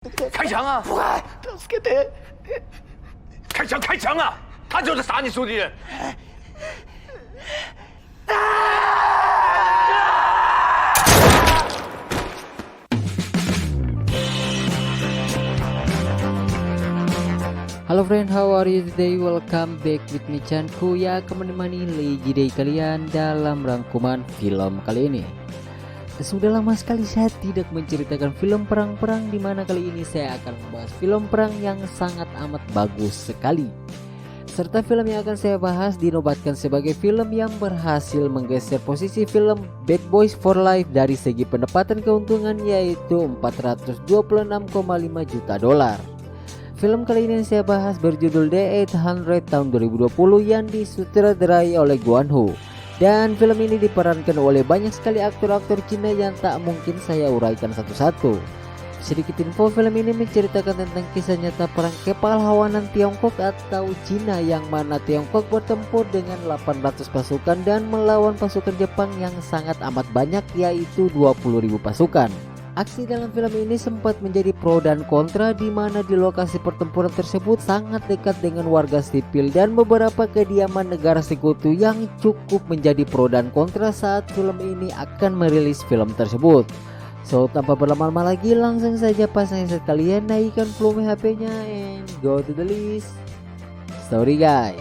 开枪啊！快，助けて！开枪！开枪啊！他就是杀你兄弟人。Halo friend, how are you today? Welcome back with me Chanku ya, menemani Lazy Day kalian dalam rangkuman film kali ini. Sudah lama sekali saya tidak menceritakan film perang-perang, dimana kali ini saya akan membahas film perang yang sangat amat bagus sekali. Serta film yang akan saya bahas dinobatkan sebagai film yang berhasil menggeser posisi film Bad Boys for Life dari segi pendapatan keuntungan, yaitu 426,5 juta dolar. Film kali ini yang saya bahas berjudul The 800 tahun 2020 yang disutradarai oleh Guan Hu. Dan film ini diperankan oleh banyak sekali aktor-aktor Cina yang tak mungkin saya uraikan satu-satu. Sedikit info, film ini menceritakan tentang kisah nyata perang kepahlawanan Tiongkok atau Cina, yang mana Tiongkok bertempur dengan 800 pasukan dan melawan pasukan Jepang yang sangat amat banyak, yaitu 20.000 pasukan. Aksi dalam film ini sempat menjadi pro dan kontra, di mana di lokasi pertempuran tersebut sangat dekat dengan warga sipil dan beberapa kediaman negara sekutu yang cukup menjadi pro dan kontra saat film ini akan merilis film tersebut. So, tanpa berlama-lama lagi, langsung saja pasang headset kalian, naikkan volume HP-nya, and go to the list. Story guys.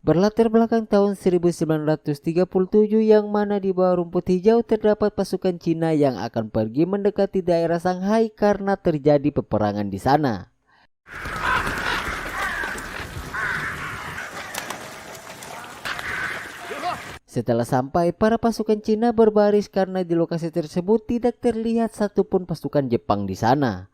Berlatar belakang tahun 1937, yang mana di bawah rumput hijau terdapat pasukan Cina yang akan pergi mendekati daerah Shanghai karena terjadi peperangan di sana. Setelah sampai, para pasukan Cina berbaris karena di lokasi tersebut tidak terlihat satupun pasukan Jepang di sana.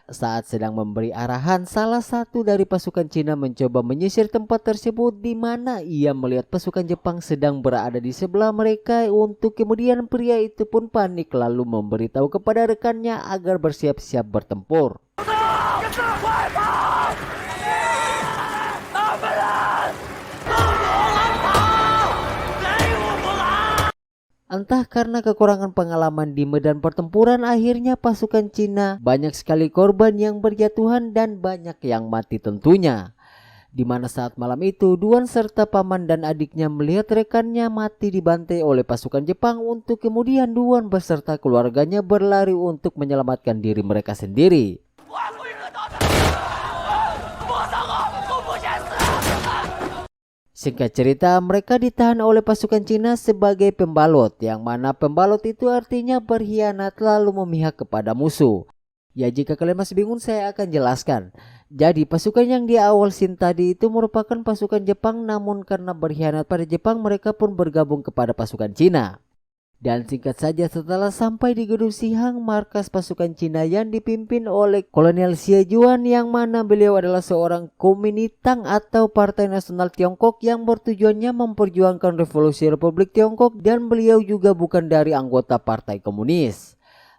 Saat sedang memberi arahan, salah satu dari pasukan Cina mencoba menyisir tempat tersebut, di mana ia melihat pasukan Jepang sedang berada di sebelah mereka. Untuk kemudian pria itu pun panik lalu memberitahu kepada rekannya agar bersiap-siap bertempur. Entah karena kekurangan pengalaman di medan pertempuran, akhirnya pasukan Cina banyak sekali korban yang berjatuhan dan banyak yang mati tentunya. Dimana saat malam itu, Duan serta paman dan adiknya melihat rekannya mati dibantai oleh pasukan Jepang. Untuk kemudian Duan beserta keluarganya berlari untuk menyelamatkan diri mereka sendiri. Singkat cerita, mereka ditahan oleh pasukan Cina sebagai pembalot, yang mana pembalot itu artinya berkhianat lalu memihak kepada musuh. Ya, jika kalian masih bingung, saya akan jelaskan. Jadi pasukan yang di awal scene tadi itu merupakan pasukan Jepang, namun karena berkhianat pada Jepang, mereka pun bergabung kepada pasukan Cina. Dan singkat saja, setelah sampai di gedung Sihang, markas pasukan Cina yang dipimpin oleh Kolonel Xie Juan, yang mana beliau adalah seorang Kuomintang atau Partai Nasional Tiongkok yang bertujuannya memperjuangkan revolusi Republik Tiongkok, dan beliau juga bukan dari anggota Partai Komunis.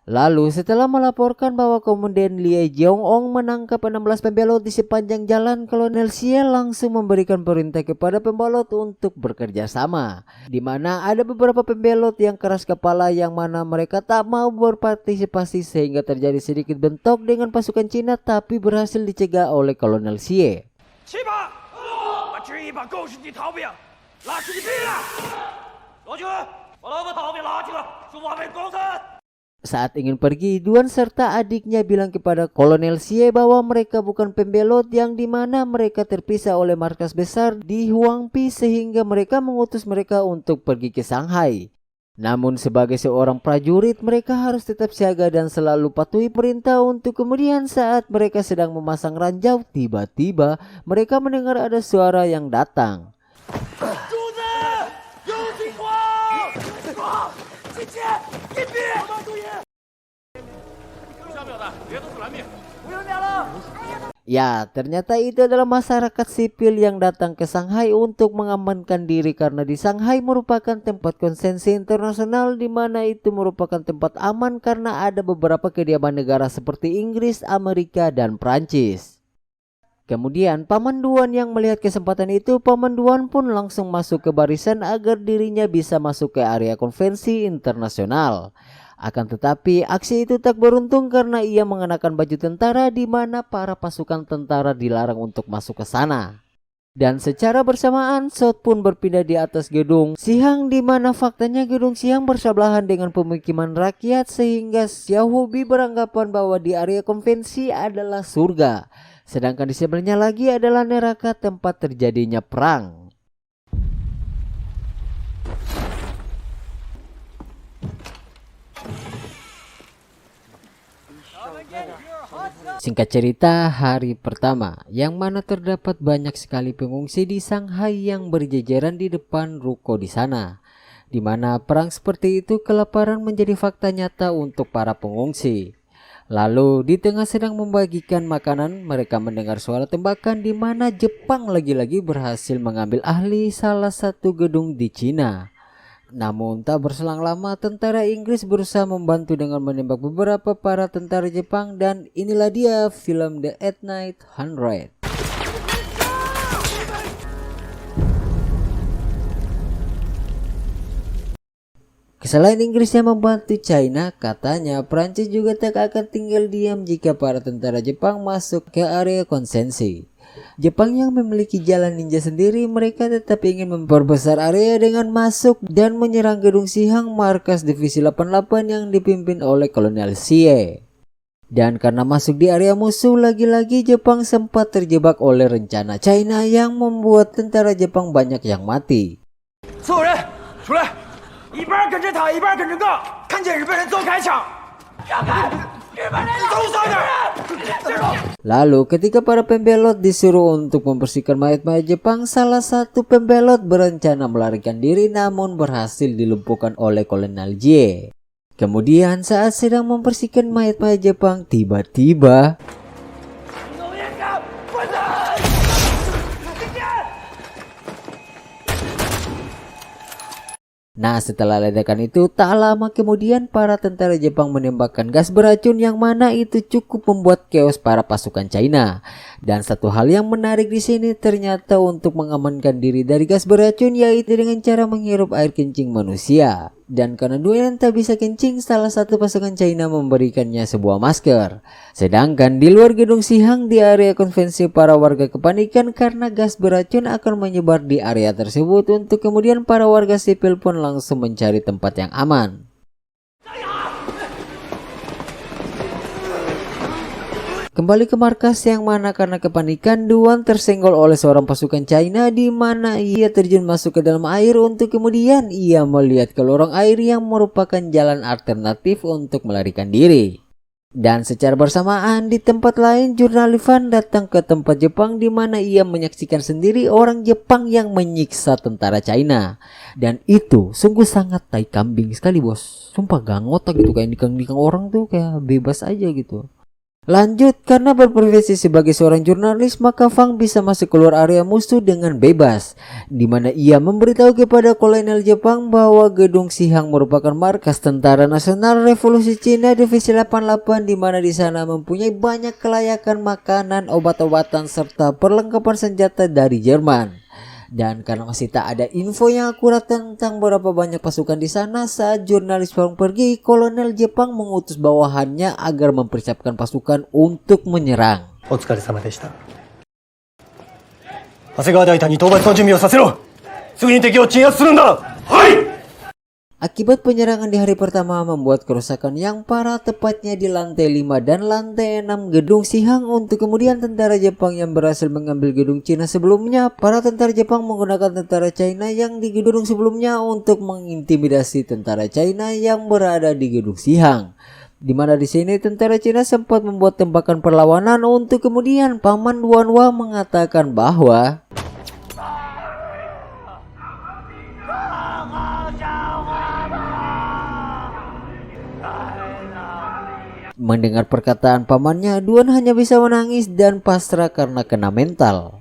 Lalu setelah melaporkan bahwa Komandan Lie Jeong-ong menangkap 16 pembelot di sepanjang jalan, Kolonel Xie langsung memberikan perintah kepada pembalot untuk bekerja sama. Di mana ada beberapa pembelot yang keras kepala, yang mana mereka tak mau berpartisipasi, sehingga terjadi sedikit bentrok dengan pasukan Cina, tapi berhasil dicegah oleh Kolonel Xie. Saat ingin pergi, Duan serta adiknya bilang kepada Kolonel Xie bahwa mereka bukan pembelot, yang dimana mereka terpisah oleh markas besar di Huangpi, sehingga mereka mengutus mereka untuk pergi ke Shanghai. Namun sebagai seorang prajurit, mereka harus tetap siaga dan selalu patuhi perintah. Untuk kemudian saat mereka sedang memasang ranjau, tiba-tiba mereka mendengar ada suara yang datang. Ya, ternyata itu adalah masyarakat sipil yang datang ke Shanghai untuk mengamankan diri karena di Shanghai merupakan tempat konsensi internasional di mana itu merupakan tempat aman karena ada beberapa kediaman negara seperti Inggris, Amerika, dan Prancis. Kemudian Paman Duan yang melihat kesempatan itu, Paman Duan pun langsung masuk ke barisan agar dirinya bisa masuk ke area konvensi internasional. Akan tetapi aksi itu tak beruntung karena ia mengenakan baju tentara di mana para pasukan tentara dilarang untuk masuk ke sana. Dan secara bersamaan Shot pun berpindah di atas gedung Sihang di mana faktanya gedung Sihang bersebelahan dengan pemukiman rakyat sehingga Xiao Hubi beranggapan bahwa di area konvensi adalah surga. Sedangkan di sebelahnya lagi adalah neraka tempat terjadinya perang. Singkat cerita, hari pertama yang mana terdapat banyak sekali pengungsi di Shanghai yang berjejeran di depan ruko di sana. Di mana perang seperti itu kelaparan menjadi fakta nyata untuk para pengungsi. Lalu di tengah sedang membagikan makanan, mereka mendengar suara tembakan di mana Jepang lagi-lagi berhasil mengambil alih salah satu gedung di Cina. Namun tak berselang lama tentara Inggris berusaha membantu dengan menembak beberapa para tentara Jepang dan inilah dia film The 800. Selain Inggris yang membantu China, katanya Prancis juga tak akan tinggal diam jika para tentara Jepang masuk ke area konsensi. Jepang yang memiliki jalan ninja sendiri, mereka tetap ingin memperbesar area dengan masuk dan menyerang gedung Sihang markas divisi 88 yang dipimpin oleh Kolonel Xie. Dan karena masuk di area musuh, lagi-lagi Jepang sempat terjebak oleh rencana China yang membuat tentara Jepang banyak yang mati. 所有人出来，一半跟着他，一半跟着我，看见日本人就开枪。让开！日本人走少点！ Lalu ketika para pembelot disuruh untuk membersihkan mayat-mayat Jepang, salah satu pembelot berencana melarikan diri namun berhasil dilumpuhkan oleh Kolonel Jie. Kemudian saat sedang membersihkan mayat-mayat Jepang, tiba-tiba Nah, setelah ledakan itu, tak lama kemudian para tentara Jepang menembakkan gas beracun yang mana itu cukup membuat chaos para pasukan China. Dan satu hal yang menarik di sini ternyata untuk mengamankan diri dari gas beracun yaitu dengan cara menghirup air kencing manusia. Dan karena dua yang tak bisa kencing, salah satu pasukan China memberikannya sebuah masker. Sedangkan di luar gedung Sihang di area konvensi para warga kepanikan karena gas beracun akan menyebar di area tersebut untuk kemudian para warga sipil pun langsung mencari tempat yang aman. Kembali ke markas yang mana karena kepanikan Duan tersenggol oleh seorang pasukan China di mana ia terjun masuk ke dalam air untuk kemudian ia melihat ke lorong air yang merupakan jalan alternatif untuk melarikan diri. Dan secara bersamaan di tempat lain jurnalis Van datang ke tempat Jepang di mana ia menyaksikan sendiri orang Jepang yang menyiksa tentara China. Dan itu sungguh sangat tai kambing sekali bos. Sumpah gak ngotak gitu kayak nikang-nikang orang tuh kayak bebas aja gitu. Lanjut, karena berprofesi sebagai seorang jurnalis, maka Fang bisa masuk keluar area musuh dengan bebas, di mana ia memberitahu kepada Kolonel Jepang bahwa gedung Sihang merupakan markas Tentara Nasional Revolusi Cina Divisi 88 di mana di sana mempunyai banyak kelayakan makanan, obat-obatan serta perlengkapan senjata dari Jerman. Dan karena masih tak ada info yang akurat tentang berapa banyak pasukan di sana, saat jurnalis Fang pergi, Kolonel Jepang mengutus bawahannya agar mempersiapkan pasukan untuk menyerang. お疲れ様でした。長谷川大隊に討伐の準備をさせろ。すぐに敵を鎮圧するんだ。はい。 Akibat penyerangan di hari pertama membuat kerusakan yang parah tepatnya di lantai 5 dan lantai 6 gedung Sihang untuk kemudian tentara Jepang yang berhasil mengambil gedung Cina sebelumnya. Para tentara Jepang menggunakan tentara China yang di gedung sebelumnya untuk mengintimidasi tentara China yang berada di gedung Sihang. Di mana di sini tentara Cina sempat membuat tembakan perlawanan untuk kemudian Paman Duanhua mengatakan bahwa Mendengar perkataan pamannya, Duan hanya bisa menangis dan pasrah karena kena mental.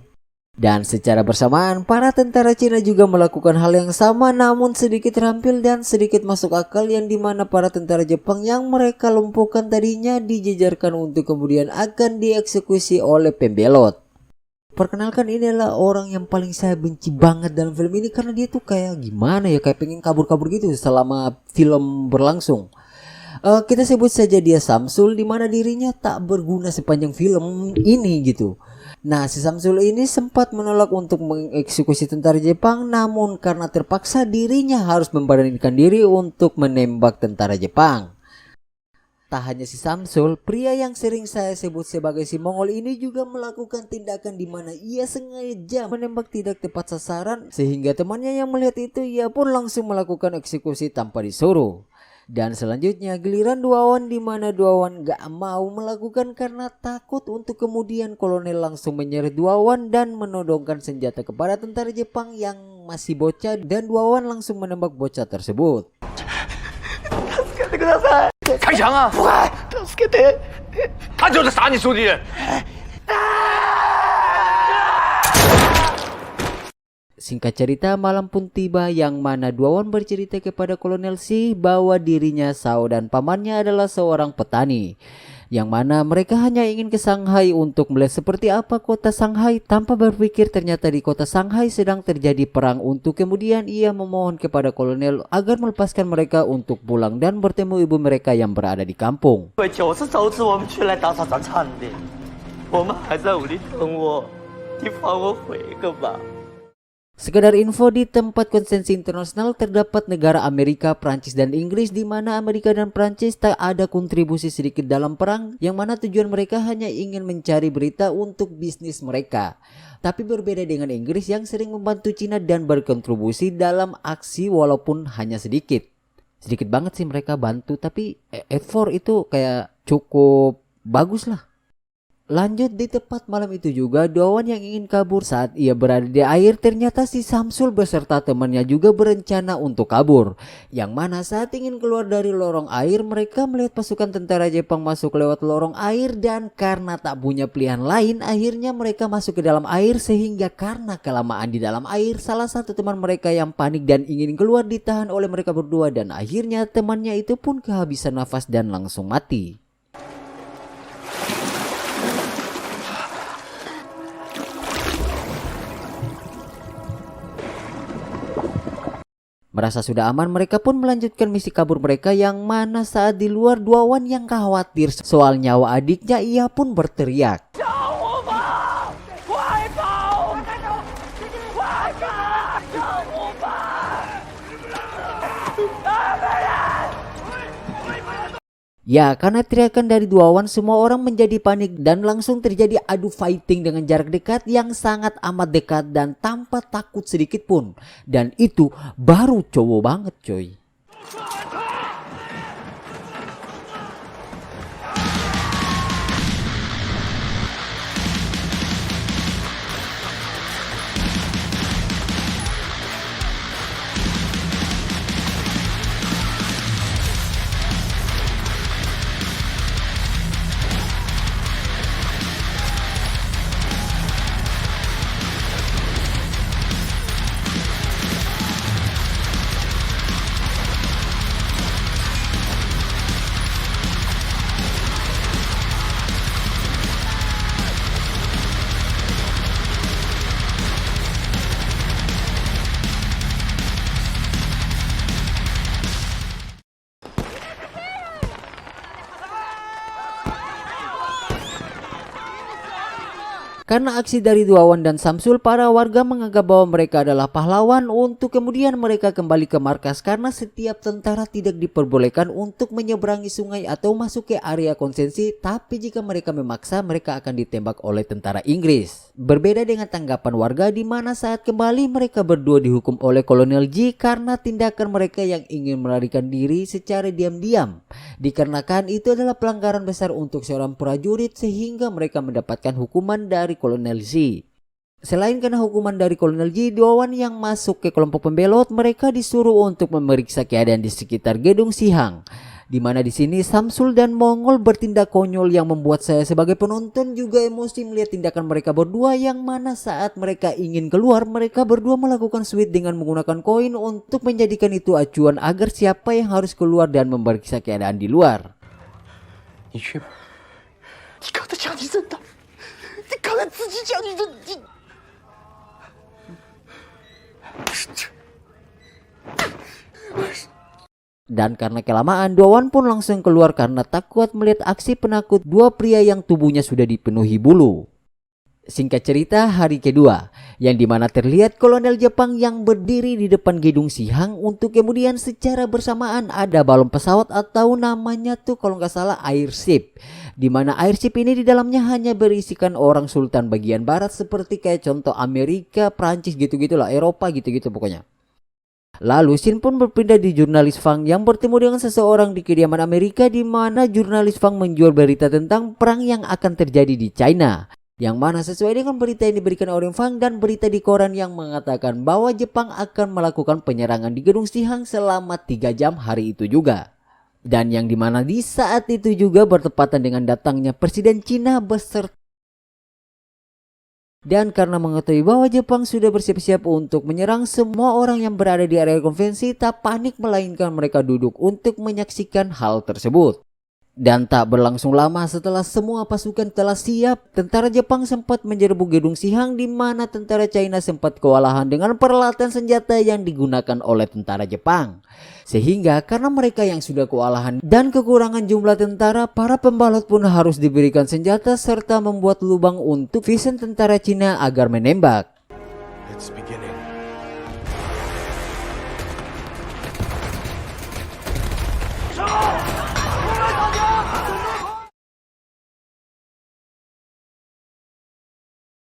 Dan secara bersamaan, para tentara Cina juga melakukan hal yang sama namun sedikit terampil dan sedikit masuk akal, yang dimana para tentara Jepang yang mereka lumpuhkan tadinya dijejarkan untuk kemudian akan dieksekusi oleh pembelot. Perkenalkan, ini adalah orang yang paling saya benci banget dalam film ini karena dia tuh kayak gimana ya, kayak pengen kabur-kabur gitu selama film berlangsung. Kita sebut saja dia Samsul, dimana dirinya tak berguna sepanjang film ini gitu. Nah, si Samsul ini sempat menolak untuk mengeksekusi tentara Jepang, namun karena terpaksa dirinya harus memberanikan diri untuk menembak tentara Jepang. Tak hanya si Samsul, pria yang sering saya sebut sebagai si Mongol ini juga melakukan tindakan di mana ia sengaja menembak tidak tepat sasaran, sehingga temannya yang melihat itu ia pun langsung melakukan eksekusi tanpa disuruh. Dan selanjutnya giliran Duawan, di mana Duawan gak mau melakukan karena takut untuk kemudian kolonel langsung menyeret Duawan dan menodongkan senjata kepada tentara Jepang yang masih bocah, dan Duawan langsung menembak bocah tersebut. 开枪啊！快，助けて！他就是杀你兄弟。 Singkat cerita, malam pun tiba yang mana Duawan bercerita kepada Kolonel Si bahwa dirinya, Sao dan pamannya adalah seorang petani, yang mana mereka hanya ingin ke Shanghai untuk melihat seperti apa kota Shanghai, tanpa berpikir ternyata di kota Shanghai sedang terjadi perang. Untuk kemudian ia memohon kepada Kolonel agar melepaskan mereka untuk pulang dan bertemu ibu mereka yang berada di kampung. 90周次我们去来打扫战场的，我们还在屋里等我，你放我回个吧。 Sekedar info, di tempat konsensi internasional terdapat negara Amerika, Prancis, dan Inggris, di mana Amerika dan Prancis tak ada kontribusi sedikit dalam perang, yang mana tujuan mereka hanya ingin mencari berita untuk bisnis mereka. Tapi berbeda dengan Inggris yang sering membantu Cina dan berkontribusi dalam aksi walaupun hanya sedikit. Sedikit banget sih mereka bantu, tapi effort itu kayak cukup bagus lah. Lanjut, di tepat malam itu juga Duawan yang ingin kabur. Saat ia berada di air, ternyata si Samsul beserta temannya juga berencana untuk kabur, yang mana saat ingin keluar dari lorong air, mereka melihat pasukan tentara Jepang masuk lewat lorong air, dan karena tak punya pilihan lain, akhirnya mereka masuk ke dalam air. Sehingga karena kelamaan di dalam air, salah satu teman mereka yang panik dan ingin keluar ditahan oleh mereka berdua, dan akhirnya temannya itu pun kehabisan nafas dan langsung mati. Merasa sudah aman, mereka pun melanjutkan misi kabur mereka, yang mana saat di luar Duawan yang khawatir soal nyawa adiknya, ia pun berteriak. Ya, karena teriakan dari Duawan, semua orang menjadi panik dan langsung terjadi adu fighting dengan jarak dekat yang sangat amat dekat dan tanpa takut sedikit pun. Dan itu baru cowok banget coy. Karena aksi dari Duawan dan Samsul, para warga menganggap bahwa mereka adalah pahlawan. Untuk kemudian mereka kembali ke markas karena setiap tentara tidak diperbolehkan untuk menyeberangi sungai atau masuk ke area konsensi. Tapi jika mereka memaksa, mereka akan ditembak oleh tentara Inggris. Berbeda dengan tanggapan warga, di mana saat kembali mereka berdua dihukum oleh Kolonel Ji karena tindakan mereka yang ingin melarikan diri secara diam-diam. Dikarenakan itu adalah pelanggaran besar untuk seorang prajurit, sehingga mereka mendapatkan hukuman dari Kolonel Z. Selain kena hukuman dari Kolonel Z, Duawan yang masuk ke kelompok pembelot, mereka disuruh untuk memeriksa keadaan di sekitar gedung Sihang. Dimana di sini Samsul dan Mongol bertindak konyol yang membuat saya sebagai penonton juga emosi melihat tindakan mereka berdua, yang mana saat mereka ingin keluar, mereka berdua melakukan sweet dengan menggunakan koin untuk menjadikan itu acuan agar siapa yang harus keluar dan memeriksa keadaan di luar. 你去吧，你刚才讲你真的，你刚才自己讲你的，你。 Dan karena kelamaan, Doan pun langsung keluar karena tak kuat melihat aksi penakut dua pria yang tubuhnya sudah dipenuhi bulu. Singkat cerita, hari kedua, yang dimana terlihat kolonel Jepang yang berdiri di depan gedung Sihang, untuk kemudian secara bersamaan ada balon pesawat atau namanya tuh kalau nggak salah airship. Dimana airship ini di dalamnya hanya berisikan orang sultan bagian barat seperti kayak contoh Amerika, Prancis gitu-gitulah, Eropa gitu-gitu pokoknya. Lalu Shin pun berpindah di jurnalis Fang yang bertemu dengan seseorang di kediaman Amerika, di mana jurnalis Fang menjual berita tentang perang yang akan terjadi di China. Yang mana sesuai dengan berita yang diberikan oleh Fang dan berita di koran yang mengatakan bahwa Jepang akan melakukan penyerangan di gedung Sihang selama 3 jam hari itu juga. Dan yang dimana di saat itu juga bertepatan dengan datangnya Presiden Cina beserta. Dan karena mengetahui bahwa Jepang sudah bersiap-siap untuk menyerang semua orang yang berada di area konvensi, tak panik melainkan mereka duduk untuk menyaksikan hal tersebut. Dan tak berlangsung lama setelah semua pasukan telah siap, tentara Jepang sempat menyerbu gedung Sihang, di mana tentara China sempat kewalahan dengan peralatan senjata yang digunakan oleh tentara Jepang. Sehingga karena mereka yang sudah kewalahan dan kekurangan jumlah tentara, para pembalot pun harus diberikan senjata serta membuat lubang untuk vision tentara Cina agar menembak.